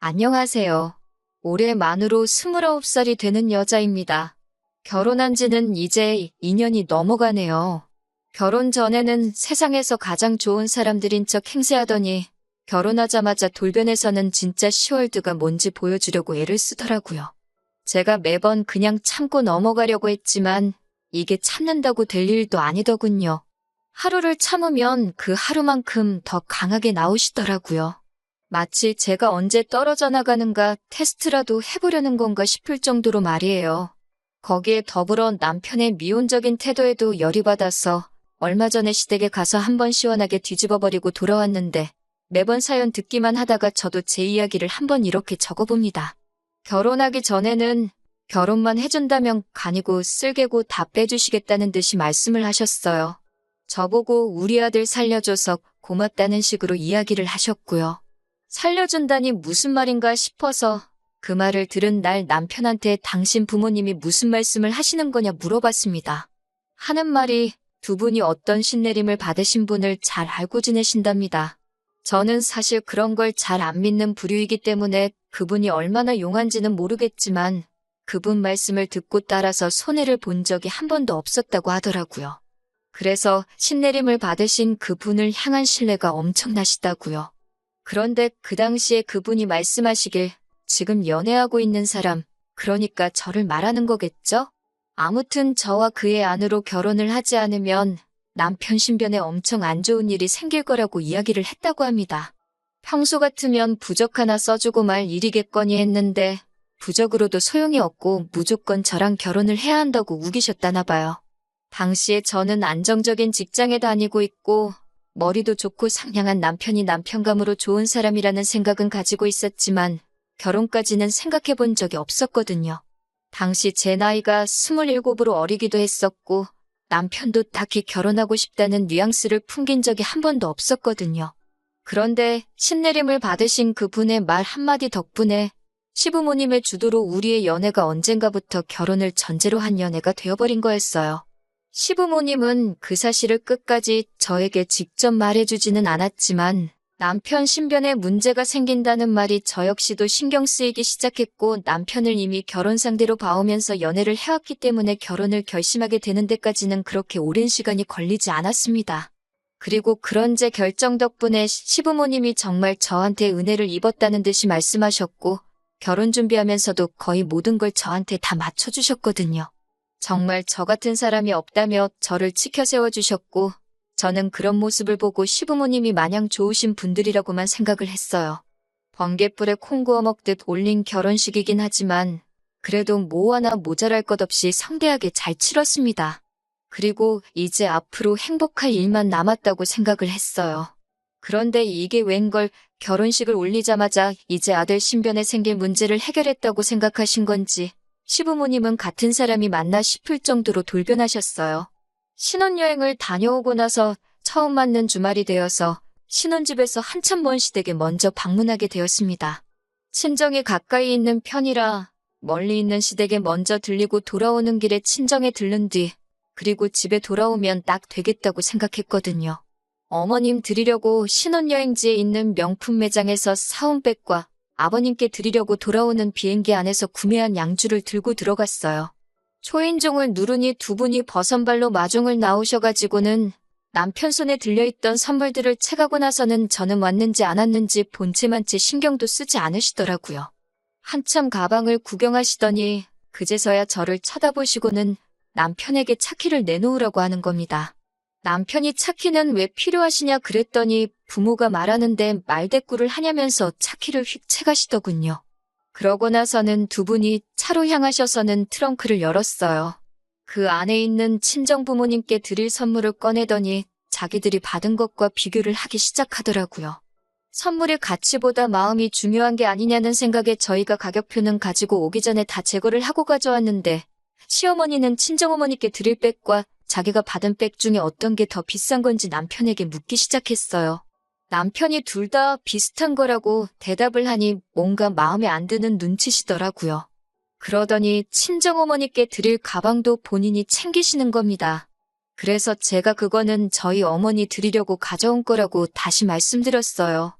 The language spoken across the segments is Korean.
안녕하세요. 올해 만으로 29살이 되는 여자입니다. 결혼한 지는 이제 2년이 넘어가네요. 결혼 전에는 세상에서 가장 좋은 사람들인 척 행세하더니 결혼하자마자 돌변해서는 진짜 시월드가 뭔지 보여주려고 애를 쓰더라고요. 제가 매번 그냥 참고 넘어가려고 했지만 이게 참는다고 될 일도 아니더군요. 하루를 참으면 그 하루만큼 더 강하게 나오시더라고요. 마치 제가 언제 떨어져 나가는가 테스트라도 해보려는 건가 싶을 정도로 말이에요. 거기에 더불어 남편의 미온적인 태도에도 열이 받아서 얼마 전에 시댁에 가서 한번 시원하게 뒤집어버리고 돌아왔는데 매번 사연 듣기만 하다가 저도 제 이야기를 한번 이렇게 적어봅니다. 결혼하기 전에는 결혼만 해준다면 간이고 쓸개고 다 빼주시겠다는 듯이 말씀을 하셨어요. 저보고 우리 아들 살려줘서 고맙다는 식으로 이야기를 하셨고요. 살려준다니 무슨 말인가 싶어서 그 말을 들은 날 남편한테 당신 부모님이 무슨 말씀을 하시는 거냐 물어봤습니다. 하는 말이 두 분이 어떤 신내림을 받으신 분을 잘 알고 지내신답니다. 저는 사실 그런 걸 잘 안 믿는 부류이기 때문에 그분이 얼마나 용한지는 모르겠지만 그분 말씀을 듣고 따라서 손해를 본 적이 한 번도 없었다고 하더라고요. 그래서 신내림을 받으신 그분을 향한 신뢰가 엄청나시다고요. 그런데 그 당시에 그분이 말씀하시길 지금 연애하고 있는 사람, 그러니까 저를 말하는 거겠죠? 아무튼 저와 그의 안으로 결혼을 하지 않으면 남편 신변에 엄청 안 좋은 일이 생길 거라고 이야기를 했다고 합니다. 평소 같으면 부적 하나 써주고 말 일이겠거니 했는데 부적으로도 소용이 없고 무조건 저랑 결혼을 해야 한다고 우기셨다나 봐요. 당시에 저는 안정적인 직장에 다니고 있고 머리도 좋고 상냥한 남편이 남편감으로 좋은 사람이라는 생각은 가지고 있었지만 결혼까지는 생각해 본 적이 없었거든요. 당시 제 나이가 27으로 어리기도 했었고 남편도 딱히 결혼하고 싶다는 뉘앙스를 풍긴 적이 한 번도 없었거든요. 그런데 신내림을 받으신 그분의 말 한마디 덕분에 시부모님의 주도로 우리의 연애가 언젠가부터 결혼을 전제로 한 연애가 되어버린 거였어요. 시부모님은 그 사실을 끝까지 저에게 직접 말해주지는 않았지만 남편 신변에 문제가 생긴다는 말이 저 역시도 신경 쓰이기 시작했고 남편을 이미 결혼 상대로 봐오면서 연애를 해왔기 때문에 결혼을 결심하게 되는 데까지는 그렇게 오랜 시간이 걸리지 않았습니다. 그리고 그런 제 결정 덕분에 시부모님이 정말 저한테 은혜를 입었다는 듯이 말씀하셨고 결혼 준비하면서도 거의 모든 걸 저한테 다 맞춰주셨거든요. 정말 저 같은 사람이 없다며 저를 치켜 세워주셨고 저는 그런 모습을 보고 시부모님이 마냥 좋으신 분들이라고만 생각을 했어요. 번갯불에 콩 구워 먹듯 올린 결혼식이긴 하지만 그래도 뭐 하나 모자랄 것 없이 성대하게 잘 치렀습니다. 그리고 이제 앞으로 행복할 일만 남았다고 생각을 했어요. 그런데 이게 웬걸 결혼식을 올리자마자 이제 아들 신변에 생길 문제를 해결했다고 생각하신 건지 시부모님은 같은 사람이 맞나 싶을 정도로 돌변하셨어요. 신혼여행을 다녀오고 나서 처음 맞는 주말이 되어서 신혼집에서 한참 먼 시댁에 먼저 방문하게 되었습니다. 친정이 가까이 있는 편이라 멀리 있는 시댁에 먼저 들리고 돌아오는 길에 친정에 들른 뒤 그리고 집에 돌아오면 딱 되겠다고 생각했거든요. 어머님 드리려고 신혼여행지에 있는 명품 매장에서 사온 백과 아버님께 드리려고 돌아오는 비행기 안에서 구매한 양주를 들고 들어갔어요. 초인종을 누르니 두 분이 버선발로 마중을 나오셔가지고는 남편 손에 들려있던 선물들을 채가고 나서는 저는 왔는지 안 왔는지 본체만 채 신경도 쓰지 않으시더라고요. 한참 가방을 구경하시더니 그제서야 저를 쳐다보시고는 남편에게 차키를 내놓으라고 하는 겁니다. 남편이 차키는 왜 필요하시냐 그랬더니 부모가 말하는데 말대꾸를 하냐면서 차키를 휙 채가시더군요. 그러고 나서는 두 분이 차로 향하셔서는 트렁크를 열었어요. 그 안에 있는 친정 부모님께 드릴 선물을 꺼내더니 자기들이 받은 것과 비교를 하기 시작하더라고요. 선물의 가치보다 마음이 중요한 게 아니냐는 생각에 저희가 가격표는 가지고 오기 전에 다 제거를 하고 가져왔는데 시어머니는 친정어머니께 드릴 백과 자기가 받은 백 중에 어떤 게 더 비싼 건지 남편에게 묻기 시작했어요. 남편이 둘 다 비슷한 거라고 대답을 하니 뭔가 마음에 안 드는 눈치시더라고요. 그러더니 친정어머니께 드릴 가방도 본인이 챙기시는 겁니다. 그래서 제가 그거는 저희 어머니 드리려고 가져온 거라고 다시 말씀드렸어요.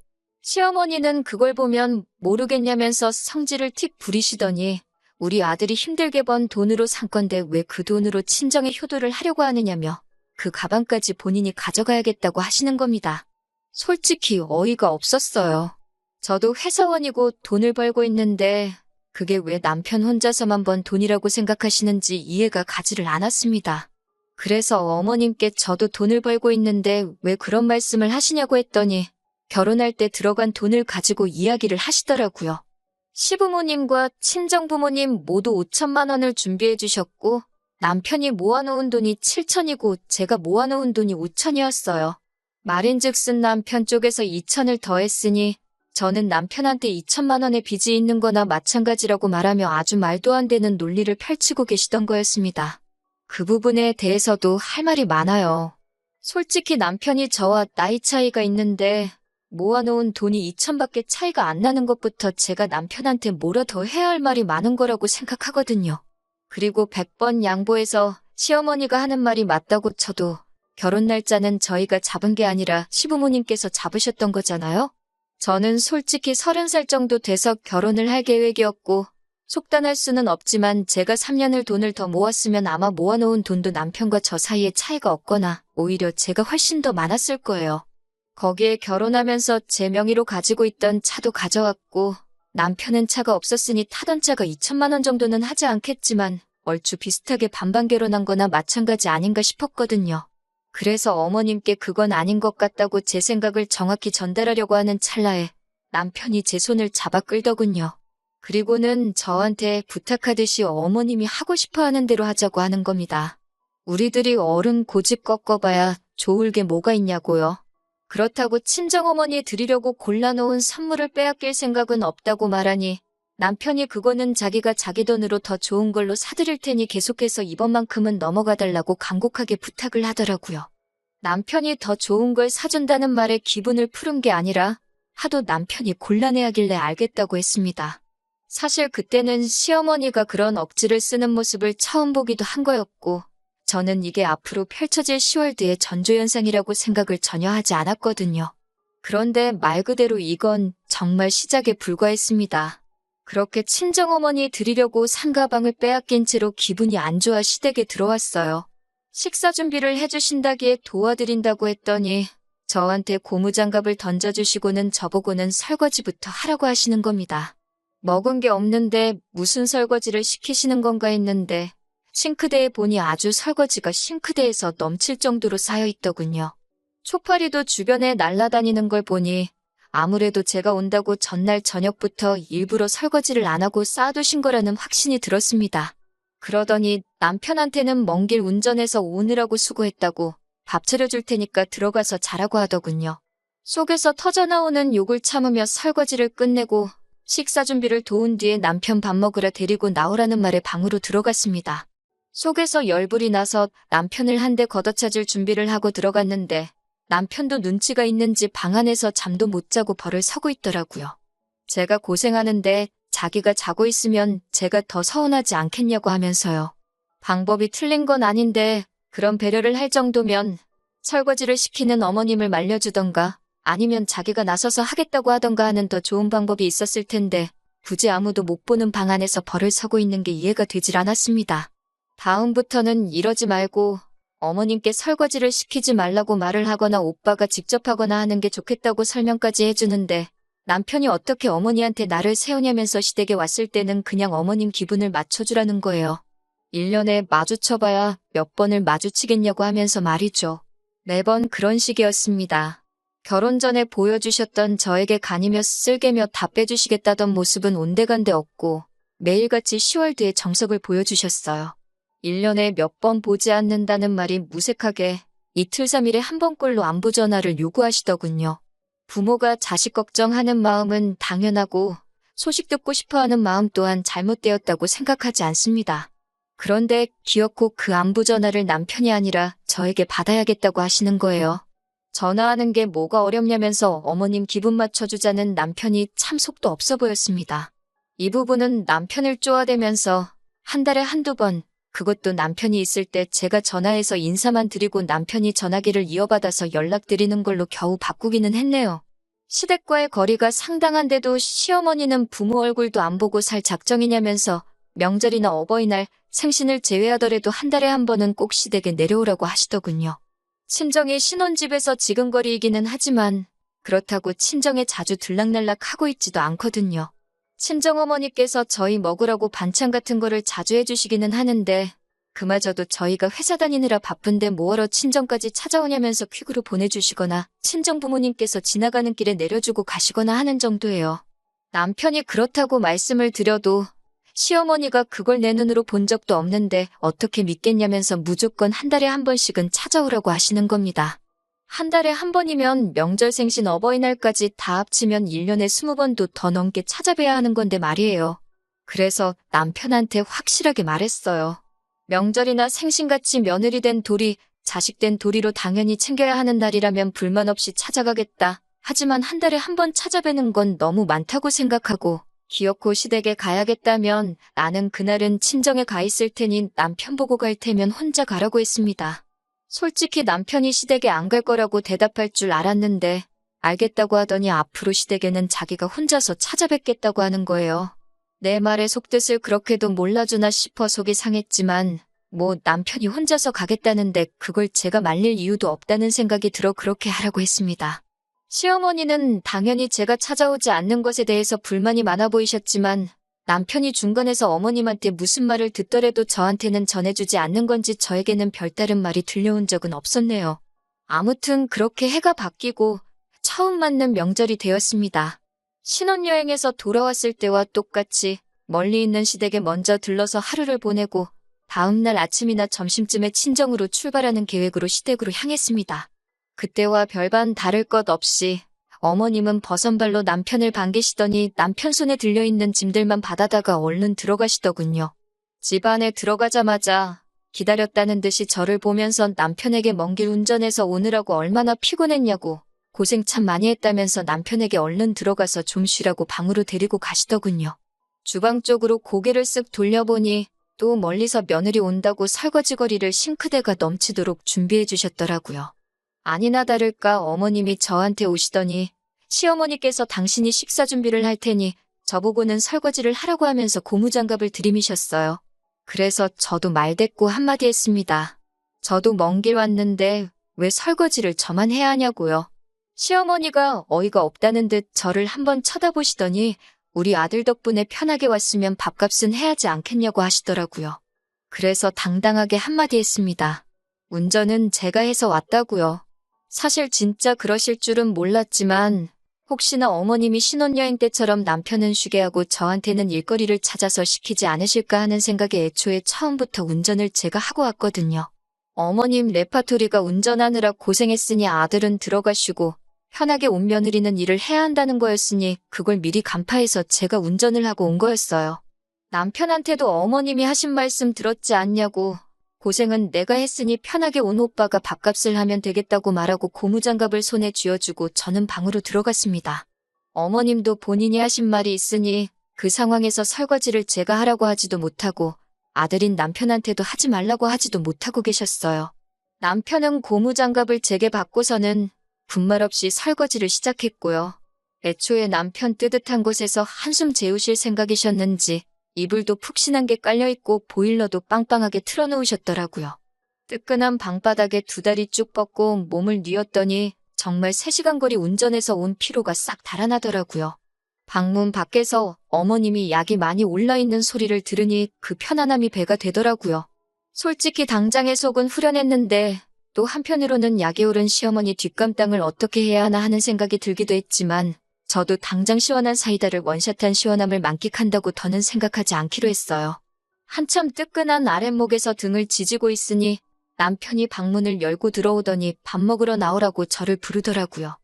시어머니는 그걸 보면 모르겠냐면서 성질을 틱 부리시더니 우리 아들이 힘들게 번 돈으로 산 건데 왜 그 돈으로 친정에 효도를 하려고 하느냐며 그 가방까지 본인이 가져가야겠다고 하시는 겁니다. 솔직히 어이가 없었어요. 저도 회사원이고 돈을 벌고 있는데 그게 왜 남편 혼자서만 번 돈이라고 생각하시는지 이해가 가지를 않았습니다. 그래서 어머님께 저도 돈을 벌고 있는데 왜 그런 말씀을 하시냐고 했더니 결혼할 때 들어간 돈을 가지고 이야기를 하시더라고요. 시부모님과 친정부모님 모두 5천만 원을 준비해 주셨고 남편이 모아놓은 돈이 7천이고 제가 모아놓은 돈이 5천이었어요. 말인즉슨 남편 쪽에서 2천을 더했으니 저는 남편한테 2천만 원의 빚이 있는 거나 마찬가지라고 말하며 아주 말도 안 되는 논리를 펼치고 계시던 거였습니다. 그 부분에 대해서도 할 말이 많아요. 솔직히 남편이 저와 나이 차이가 있는데 모아놓은 돈이 2천밖에 차이가 안 나는 것부터 제가 남편한테 뭐라 더 해야 할 말이 많은 거라고 생각하거든요. 그리고 100번 양보해서 시어머니가 하는 말이 맞다고 쳐도 결혼 날짜는 저희가 잡은 게 아니라 시부모님께서 잡으셨던 거잖아요. 저는 솔직히 30살 정도 돼서 결혼을 할 계획이었고 속단할 수는 없지만 제가 3년을 돈을 더 모았으면 아마 모아놓은 돈도 남편과 저 사이에 차이가 없거나 오히려 제가 훨씬 더 많았을 거예요. 거기에 결혼하면서 제 명의로 가지고 있던 차도 가져왔고 남편은 차가 없었으니 타던 차가 2천만 원 정도는 하지 않겠지만 얼추 비슷하게 반반 결혼한 거나 마찬가지 아닌가 싶었거든요. 그래서 어머님께 그건 아닌 것 같다고 제 생각을 정확히 전달하려고 하는 찰나에 남편이 제 손을 잡아 끌더군요. 그리고는 저한테 부탁하듯이 어머님이 하고 싶어 하는 대로 하자고 하는 겁니다. 우리들이 어른 고집 꺾어봐야 좋을 게 뭐가 있냐고요. 그렇다고 친정어머니 드리려고 골라놓은 선물을 빼앗길 생각은 없다고 말하니 남편이 그거는 자기가 자기 돈으로 더 좋은 걸로 사드릴 테니 계속해서 이번만큼은 넘어가달라고 간곡하게 부탁을 하더라고요. 남편이 더 좋은 걸 사준다는 말에 기분을 푸른 게 아니라 하도 남편이 곤란해하길래 알겠다고 했습니다. 사실 그때는 시어머니가 그런 억지를 쓰는 모습을 처음 보기도 한 거였고 저는 이게 앞으로 펼쳐질 10월드의 전조현상이라고 생각을 전혀 하지 않았거든요. 그런데 말 그대로 이건 정말 시작에 불과했습니다. 그렇게 친정어머니 드리려고 산 가방을 빼앗긴 채로 기분이 안 좋아 시댁에 들어왔어요. 식사 준비를 해주신다기에 도와드린다고 했더니 저한테 고무장갑을 던져주시고는 저보고는 설거지부터 하라고 하시는 겁니다. 먹은 게 없는데 무슨 설거지를 시키시는 건가 했는데 싱크대에 보니 아주 설거지가 싱크대에서 넘칠 정도로 쌓여 있더군요. 초파리도 주변에 날아다니는 걸 보니 아무래도 제가 온다고 전날 저녁부터 일부러 설거지를 안 하고 쌓아두신 거라는 확신이 들었습니다. 그러더니 남편한테는 먼 길 운전해서 오느라고 수고했다고 밥 차려줄 테니까 들어가서 자라고 하더군요. 속에서 터져나오는 욕을 참으며 설거지를 끝내고 식사 준비를 도운 뒤에 남편 밥 먹으러 데리고 나오라는 말에 방으로 들어갔습니다. 속에서 열불이 나서 남편을 한 대 걷어차줄 준비를 하고 들어갔는데 남편도 눈치가 있는지 방 안에서 잠도 못 자고 벌을 서고 있더라고요. 제가 고생하는데 자기가 자고 있으면 제가 더 서운하지 않겠냐고 하면서요. 방법이 틀린 건 아닌데 그런 배려를 할 정도면 설거지를 시키는 어머님을 말려주던가 아니면 자기가 나서서 하겠다고 하던가 하는 더 좋은 방법이 있었을 텐데 굳이 아무도 못 보는 방 안에서 벌을 서고 있는 게 이해가 되질 않았습니다. 다음부터는 이러지 말고 어머님께 설거지를 시키지 말라고 말을 하거나 오빠가 직접 하거나 하는 게 좋겠다고 설명까지 해주는데 남편이 어떻게 어머니한테 나를 세우냐면서 시댁에 왔을 때는 그냥 어머님 기분을 맞춰주라는 거예요. 1년에 마주쳐봐야 몇 번을 마주치겠냐고 하면서 말이죠. 매번 그런 식이었습니다. 결혼 전에 보여주셨던 저에게 간이며 쓸개며 다 빼주시겠다던 모습은 온데간데 없고 매일같이 10월드의 정석을 보여주셨어요. 1년에 몇 번 보지 않는다는 말이 무색하게 이틀 3일에 한 번꼴로 안부 전화를 요구하시더군요. 부모가 자식 걱정하는 마음은 당연하고 소식 듣고 싶어하는 마음 또한 잘못되었다고 생각하지 않습니다. 그런데 기어코 그 안부 전화를 남편이 아니라 저에게 받아야겠다고 하시는 거예요. 전화하는 게 뭐가 어렵냐면서 어머님 기분 맞춰주자는 남편이 참 속도 없어 보였습니다. 이 부분은 남편을 쪼아대면서 한 달에 한두 번, 그것도 남편이 있을 때 제가 전화해서 인사만 드리고 남편이 전화기를 이어받아서 연락드리는 걸로 겨우 바꾸기는 했네요. 시댁과의 거리가 상당한데도 시어머니는 부모 얼굴도 안 보고 살 작정이냐면서 명절이나 어버이날, 생신을 제외하더라도 한 달에 한 번은 꼭 시댁에 내려오라고 하시더군요. 친정이 신혼집에서 지근거리이기는 하지만 그렇다고 친정에 자주 들락날락 하고 있지도 않거든요. 친정어머니께서 저희 먹으라고 반찬 같은 거를 자주 해주시기는 하는데 그마저도 저희가 회사 다니느라 바쁜데 뭐하러 친정까지 찾아오냐면서 퀵으로 보내주시거나 친정 부모님께서 지나가는 길에 내려주고 가시거나 하는 정도예요. 남편이 그렇다고 말씀을 드려도 시어머니가 그걸 내 눈으로 본 적도 없는데 어떻게 믿겠냐면서 무조건 한 달에 한 번씩은 찾아오라고 하시는 겁니다. 한 달에 한 번이면 명절 생신 어버이날까지 다 합치면 1년에 20번도 더 넘게 찾아뵈야 하는 건데 말이에요. 그래서 남편한테 확실하게 말했어요. 명절이나 생신같이 며느리 된 도리, 자식 된 도리로 당연히 챙겨야 하는 날이라면 불만 없이 찾아가겠다. 하지만 한 달에 한 번 찾아뵈는 건 너무 많다고 생각하고 기어코 시댁에 가야겠다면 나는 그날은 친정에 가 있을 테니 남편 보고 갈 테면 혼자 가라고 했습니다. 솔직히 남편이 시댁에 안 갈 거라고 대답할 줄 알았는데 알겠다고 하더니 앞으로 시댁에는 자기가 혼자서 찾아뵙겠다고 하는 거예요. 내 말의 속뜻을 그렇게도 몰라주나 싶어 속이 상했지만 뭐 남편이 혼자서 가겠다는데 그걸 제가 말릴 이유도 없다는 생각이 들어 그렇게 하라고 했습니다. 시어머니는 당연히 제가 찾아오지 않는 것에 대해서 불만이 많아 보이셨지만 남편이 중간에서 어머님한테 무슨 말을 듣더라도 저한테는 전해주지 않는 건지 저에게는 별다른 말이 들려온 적은 없었네요. 아무튼 그렇게 해가 바뀌고 처음 맞는 명절이 되었습니다. 신혼여행에서 돌아왔을 때와 똑같이 멀리 있는 시댁에 먼저 들러서 하루를 보내고 다음날 아침이나 점심쯤에 친정으로 출발하는 계획으로 시댁으로 향했습니다. 그때와 별반 다를 것 없이 어머님은 버선발로 남편을 반기시더니 남편 손에 들려있는 짐들만 받아다가 얼른 들어가시더군요. 집 안에 들어가자마자 기다렸다는 듯이 저를 보면서 남편에게 먼 길 운전해서 오느라고 얼마나 피곤했냐고 고생 참 많이 했다면서 남편에게 얼른 들어가서 좀 쉬라고 방으로 데리고 가시더군요. 주방 쪽으로 고개를 쓱 돌려보니 또 멀리서 며느리 온다고 설거지거리를 싱크대가 넘치도록 준비해 주셨더라고요. 아니나 다를까 어머님이 저한테 오시더니 시어머니께서 당신이 식사 준비를 할 테니 저보고는 설거지를 하라고 하면서 고무장갑을 들이미셨어요. 그래서 저도 말대꾸 한마디 했습니다. 저도 먼 길 왔는데 왜 설거지를 저만 해야 하냐고요. 시어머니가 어이가 없다는 듯 저를 한번 쳐다보시더니 우리 아들 덕분에 편하게 왔으면 밥값은 해야지 않겠냐고 하시더라고요. 그래서 당당하게 한마디 했습니다. 운전은 제가 해서 왔다고요. 사실 진짜 그러실 줄은 몰랐지만 혹시나 어머님이 신혼여행 때처럼 남편은 쉬게 하고 저한테는 일거리를 찾아서 시키지 않으실까 하는 생각에 애초에 처음부터 운전을 제가 하고 왔거든요. 어머님 레파토리가 운전하느라 고생했으니 아들은 들어가시고 편하게 온 며느리는 일을 해야 한다는 거였으니 그걸 미리 간파해서 제가 운전을 하고 온 거였어요. 남편한테도 어머님이 하신 말씀 들었지 않냐고 고생은 내가 했으니 편하게 온 오빠가 밥값을 하면 되겠다고 말하고 고무장갑을 손에 쥐어주고 저는 방으로 들어갔습니다. 어머님도 본인이 하신 말이 있으니 그 상황에서 설거지를 제가 하라고 하지도 못하고 아들인 남편한테도 하지 말라고 하지도 못하고 계셨어요. 남편은 고무장갑을 제게 받고서는 분말 없이 설거지를 시작했고요. 애초에 남편 뜨뜻한 곳에서 한숨 재우실 생각이셨는지 이불도 푹신한 게 깔려있고 보일러도 빵빵하게 틀어놓으셨더라고요. 뜨끈한 방바닥에 두 다리 쭉 뻗고 몸을 뉘었더니 정말 3시간 거리 운전해서 온 피로가 싹 달아나더라고요. 방문 밖에서 어머님이 약이 많이 올라있는 소리를 들으니 그 편안함이 배가 되더라고요. 솔직히 당장의 속은 후련했는데 또 한편으로는 약이 오른 시어머니 뒷감당을 어떻게 해야 하나 하는 생각이 들기도 했지만 저도 당장 시원한 사이다를 원샷한 시원함을 만끽한다고 더는 생각하지 않기로 했어요. 한참 뜨끈한 아랫목에서 등을 지지고 있으니 남편이 방문을 열고 들어오더니 밥 먹으러 나오라고 저를 부르더라고요.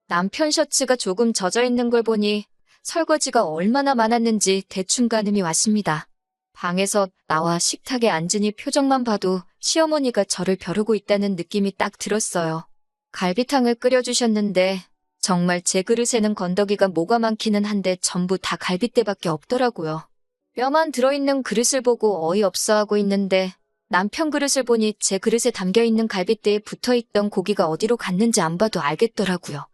남편 셔츠가 조금 젖어 있는 걸 보니 설거지가 얼마나 많았는지 대충 가늠이 왔습니다. 방에서 나와 식탁에 앉으니 표정만 봐도 시어머니가 저를 벼르고 있다는 느낌이 딱 들었어요. 갈비탕을 끓여주셨는데 정말 제 그릇에는 건더기가 뭐가 많기는 한데 전부 다 갈빗대밖에 없더라고요. 뼈만 들어있는 그릇을 보고 어이없어하고 있는데 남편 그릇을 보니 제 그릇에 담겨있는 갈빗대에 붙어있던 고기가 어디로 갔는지 안 봐도 알겠더라고요.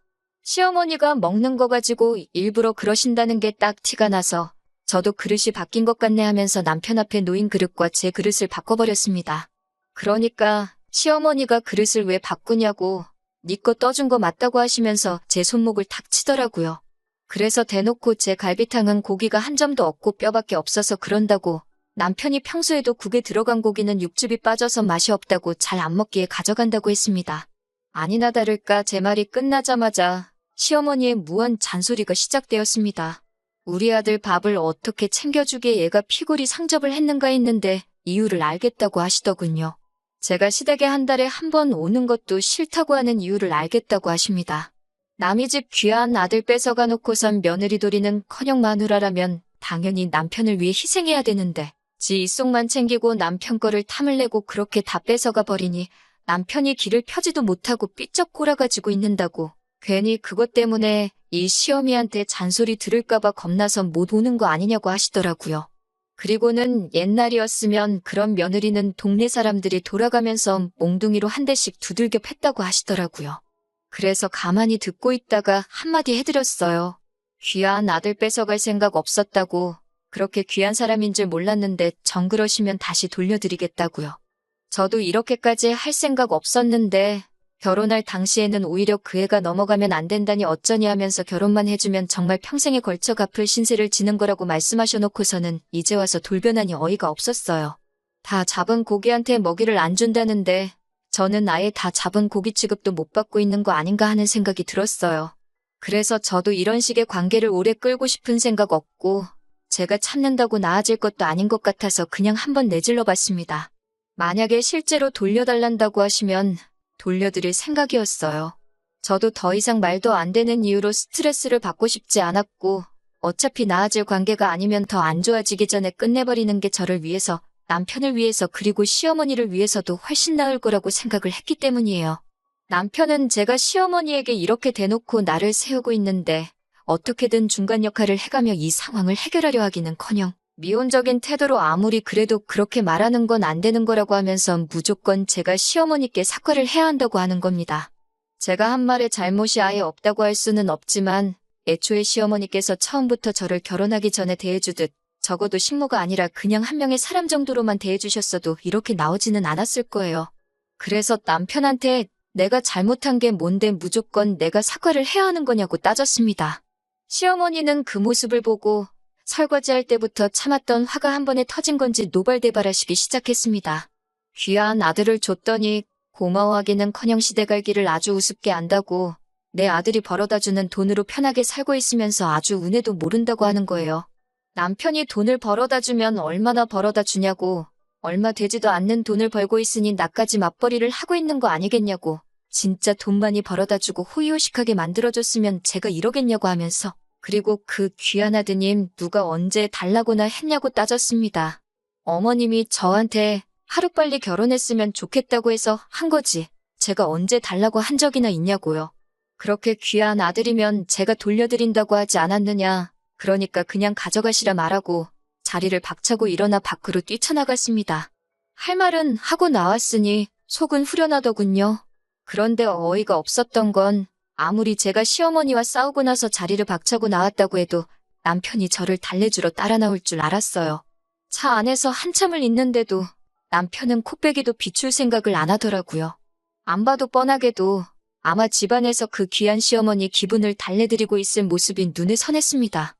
시어머니가 먹는 거 가지고 일부러 그러신다는 게 딱 티가 나서 저도 그릇이 바뀐 것 같네 하면서 남편 앞에 놓인 그릇과 제 그릇을 바꿔버렸습니다. 그러니까 시어머니가 그릇을 왜 바꾸냐고 니 거 떠준 거 맞다고 하시면서 제 손목을 탁 치더라고요. 그래서 대놓고 제 갈비탕은 고기가 한 점도 없고 뼈밖에 없어서 그런다고 남편이 평소에도 국에 들어간 고기는 육즙이 빠져서 맛이 없다고 잘 안 먹기에 가져간다고 했습니다. 아니나 다를까 제 말이 끝나자마자 시어머니의 무한 잔소리가 시작되었습니다. 우리 아들 밥을 어떻게 챙겨주기에 얘가 피골이 상접을 했는가 했는데 이유를 알겠다고 하시더군요. 제가 시댁에 한 달에 한 번 오는 것도 싫다고 하는 이유를 알겠다고 하십니다. 남의 집 귀한 아들 뺏어가 놓고선 며느리 도리는커녕 마누라라면 당연히 남편을 위해 희생해야 되는데 지 입속만 챙기고 남편 거를 탐을 내고 그렇게 다 뺏어가 버리니 남편이 길을 펴지도 못하고 삐쩍 골아가지고 있는다고 괜히 그것 때문에 이 시어미한테 잔소리 들을까봐 겁나서 못 오는 거 아니냐고 하시더라고요. 그리고는 옛날이었으면 그런 며느리는 동네 사람들이 돌아가면서 몽둥이로 한 대씩 두들겨 팼다고 하시더라고요. 그래서 가만히 듣고 있다가 한마디 해드렸어요. 귀한 아들 뺏어갈 생각 없었다고 그렇게 귀한 사람인 줄 몰랐는데 정 그러시면 다시 돌려드리겠다고요. 저도 이렇게까지 할 생각 없었는데 결혼할 당시에는 오히려 그 애가 넘어가면 안 된다니 어쩌니 하면서 결혼만 해주면 정말 평생에 걸쳐 갚을 신세를 지는 거라고 말씀하셔놓고서는 이제 와서 돌변하니 어이가 없었어요. 다 잡은 고기한테 먹이를 안 준다는데 저는 아예 다 잡은 고기 취급도 못 받고 있는 거 아닌가 하는 생각이 들었어요. 그래서 저도 이런 식의 관계를 오래 끌고 싶은 생각 없고 제가 참는다고 나아질 것도 아닌 것 같아서 그냥 한번 내질러 봤습니다. 만약에 실제로 돌려달란다고 하시면 돌려드릴 생각이었어요. 저도 더 이상 말도 안 되는 이유로 스트레스를 받고 싶지 않았고 어차피 나아질 관계가 아니면 더 안 좋아지기 전에 끝내버리는 게 저를 위해서, 남편을 위해서 그리고 시어머니를 위해서도 훨씬 나을 거라고 생각을 했기 때문이에요. 남편은 제가 시어머니에게 이렇게 대놓고 나를 세우고 있는데 어떻게든 중간 역할을 해가며 이 상황을 해결하려 하기는커녕 미온적인 태도로 아무리 그래도 그렇게 말하는 건 안 되는 거라고 하면서 무조건 제가 시어머니께 사과를 해야 한다고 하는 겁니다. 제가 한 말에 잘못이 아예 없다고 할 수는 없지만 애초에 시어머니께서 처음부터 저를 결혼하기 전에 대해주듯 적어도 식모가 아니라 그냥 한 명의 사람 정도로만 대해주셨어도 이렇게 나오지는 않았을 거예요. 그래서 남편한테 내가 잘못한 게 뭔데 무조건 내가 사과를 해야 하는 거냐고 따졌습니다. 시어머니는 그 모습을 보고 설거지할 때부터 참았던 화가 한 번에 터진 건지 노발대발하시기 시작했습니다. 귀한 아들을 줬더니 고마워하기는커녕 시댁알기를 아주 우습게 안다고 내 아들이 벌어다주는 돈으로 편하게 살고 있으면서 아주 은혜도 모른다고 하는 거예요. 남편이 돈을 벌어다주면 얼마나 벌어다주냐고, 얼마 되지도 않는 돈을 벌고 있으니 나까지 맞벌이를 하고 있는 거 아니겠냐고, 진짜 돈 많이 벌어다주고 호의호식하게 만들어줬으면 제가 이러겠냐고 하면서 그리고 그 귀한 아드님 누가 언제 달라고나 했냐고 따졌습니다. 어머님이 저한테 하루빨리 결혼했으면 좋겠다고 해서 한 거지 제가 언제 달라고 한 적이나 있냐고요. 그렇게 귀한 아들이면 제가 돌려드린다고 하지 않았느냐. 그러니까 그냥 가져가시라 말하고 자리를 박차고 일어나 밖으로 뛰쳐나갔습니다. 할 말은 하고 나왔으니 속은 후련하더군요. 그런데 어이가 없었던 건 아무리 제가 시어머니와 싸우고 나서 자리를 박차고 나왔다고 해도 남편이 저를 달래주러 따라 나올 줄 알았어요. 차 안에서 한참을 있는데도 남편은 코빼기도 비출 생각을 안 하더라고요. 안 봐도 뻔하게도 아마 집안에서 그 귀한 시어머니 기분을 달래드리고 있을 모습이 눈에 선했습니다.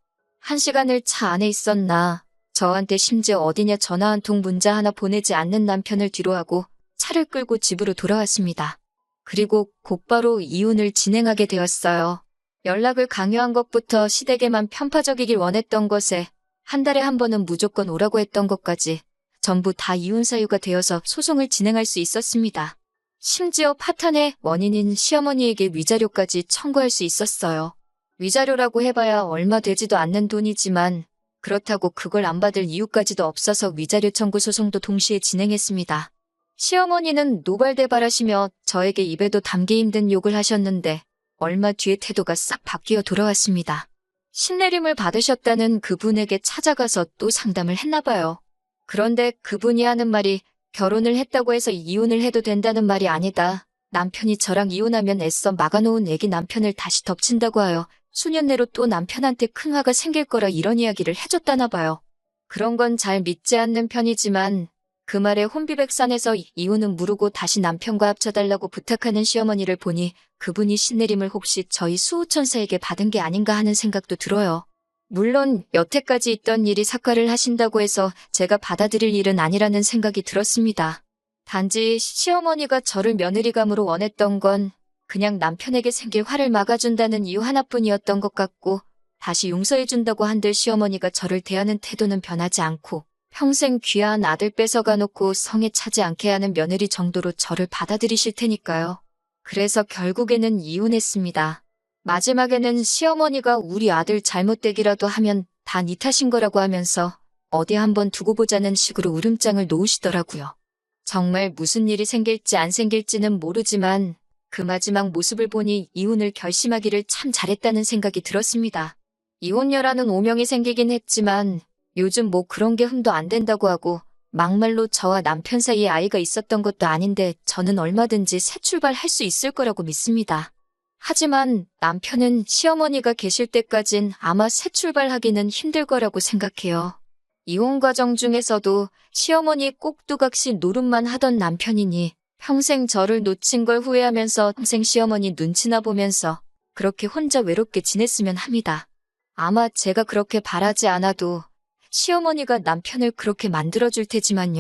1시간을 차 안에 있었나 저한테 심지어 어디냐 전화 한 통 문자 하나 보내지 않는 남편을 뒤로하고 차를 끌고 집으로 돌아왔습니다. 그리고 곧바로 이혼을 진행하게 되었어요. 연락을 강요한 것부터 시댁에만 편파적이길 원했던 것에 한 달에 한 번은 무조건 오라고 했던 것까지 전부 다 이혼 사유가 되어서 소송을 진행할 수 있었습니다. 심지어 파탄의 원인인 시어머니에게 위자료까지 청구할 수 있었어요. 위자료라고 해봐야 얼마 되지도 않는 돈이지만 그렇다고 그걸 안 받을 이유까지도 없어서 위자료 청구 소송도 동시에 진행했습니다. 시어머니는 노발대발하시며 저에게 입에도 담기 힘든 욕을 하셨는데 얼마 뒤에 태도가 싹 바뀌어 돌아왔습니다. 신내림을 받으셨다는 그분에게 찾아가서 또 상담을 했나봐요. 그런데 그분이 하는 말이 결혼을 했다고 해서 이혼을 해도 된다는 말이 아니다. 남편이 저랑 이혼하면 애써 막아놓은 애기 남편을 다시 덮친다고 하여 수년 내로 또 남편한테 큰 화가 생길 거라 이런 이야기를 해줬다나 봐요. 그런 건 잘 믿지 않는 편이지만 그 말에 혼비백산해서 이혼은 무르고 다시 남편과 합쳐달라고 부탁하는 시어머니를 보니 그분이 신내림을 혹시 저희 수호천사에게 받은 게 아닌가 하는 생각도 들어요. 물론 여태까지 있던 일이 사과를 하신다고 해서 제가 받아들일 일은 아니라는 생각이 들었습니다. 단지 시어머니가 저를 며느리감으로 원했던 건 그냥 남편에게 생길 화를 막아준다는 이유 하나뿐이었던 것 같고 다시 용서해준다고 한들 시어머니가 저를 대하는 태도는 변하지 않고 평생 귀한 아들 뺏어가 놓고 성에 차지 않게 하는 며느리 정도로 저를 받아들이실 테니까요. 그래서 결국에는 이혼했습니다. 마지막에는 시어머니가 우리 아들 잘못되기라도 하면 다 네 탓인 거라고 하면서 어디 한번 두고 보자는 식으로 울음장을 놓으시더라고요. 정말 무슨 일이 생길지 안 생길지는 모르지만 그 마지막 모습을 보니 이혼을 결심하기를 참 잘했다는 생각이 들었습니다. 이혼녀라는 오명이 생기긴 했지만 요즘 뭐 그런 게 흠도 안 된다고 하고 막말로 저와 남편 사이에 아이가 있었던 것도 아닌데 저는 얼마든지 새 출발할 수 있을 거라고 믿습니다. 하지만 남편은 시어머니가 계실 때까진 아마 새 출발하기는 힘들 거라고 생각해요. 이혼 과정 중에서도 시어머니 꼭두각시 노릇만 하던 남편이니 평생 저를 놓친 걸 후회하면서 평생 시어머니 눈치나 보면서 그렇게 혼자 외롭게 지냈으면 합니다. 아마 제가 그렇게 바라지 않아도 시어머니가 남편을 그렇게 만들어줄 테지만요.